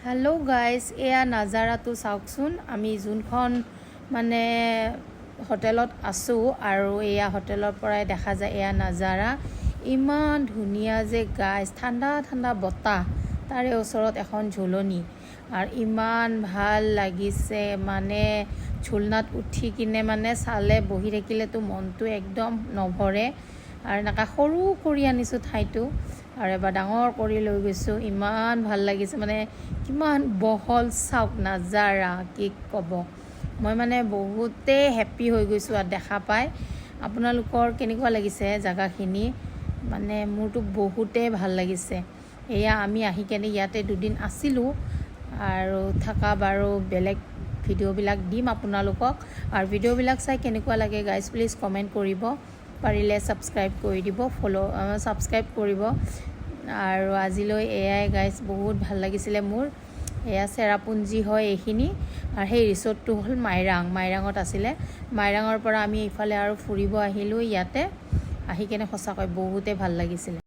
Hello' guys, এয়া নাজাৰাটো চাওকচোন। আমি যোনখন মানে হোটেলত আছোঁ আৰু এয়া হোটেলৰ পৰাই দেখা যায় এয়া নাজাৰা। ইমান ধুনীয়া যে গাইজ, ঠাণ্ডা ঠাণ্ডা বতাহ, তাৰে ওচৰত এখন ঝুলনি আৰু ইমান ভাল লাগিছে। মানে ঝুলনাত উঠি কিনে মানে চালে বহি থাকিলেতো মনটো একদম নভৰে। আৰু এনেকৈ সৰু কৰি আনিছোঁ ঠাইটো আৰু এবাৰ ডাঙৰ কৰি লৈ গৈছোঁ। ইমান ভাল লাগিছে, মানে কিমান বহল চাওক নাজাৰা, কি ক'ব। মই মানে বহুতেই হেপ্পী হৈ গৈছোঁ আৰু দেখা পাই। আপোনালোকৰ কেনেকুৱা লাগিছে জেগাখিনি? মানে মোৰতো বহুতেই ভাল লাগিছে। এয়া আমি আহি কেনে ইয়াতে দুদিন আছিলোঁ আৰু থকা বাৰু বেলেগ ভিডিঅ'বিলাক দিম আপোনালোকক। আৰু ভিডিঅ'বিলাক চাই কেনেকুৱা লাগে গাইজ, প্লিজ কমেণ্ট কৰিব। পাৰিলে ছাবস্ক্ৰাইব কৰি দিব, ছাবস্ক্ৰাইব কৰিব। আৰু আজিলৈ এয়াই গাইজ, বহুত ভাল লাগিছিলে মোৰ। এয়া চেৰাপুঞ্জী হয় এইখিনি, আৰু সেই ৰিচৰ্টটো হ'ল মাইৰাঙত আছিলে। মাইৰাঙৰ পৰা আমি ইফালে আৰু ফুৰিব আহিলোঁ। ইয়াতে আহি কেনে সঁচাকৈ বহুতেই ভাল লাগিছিলে।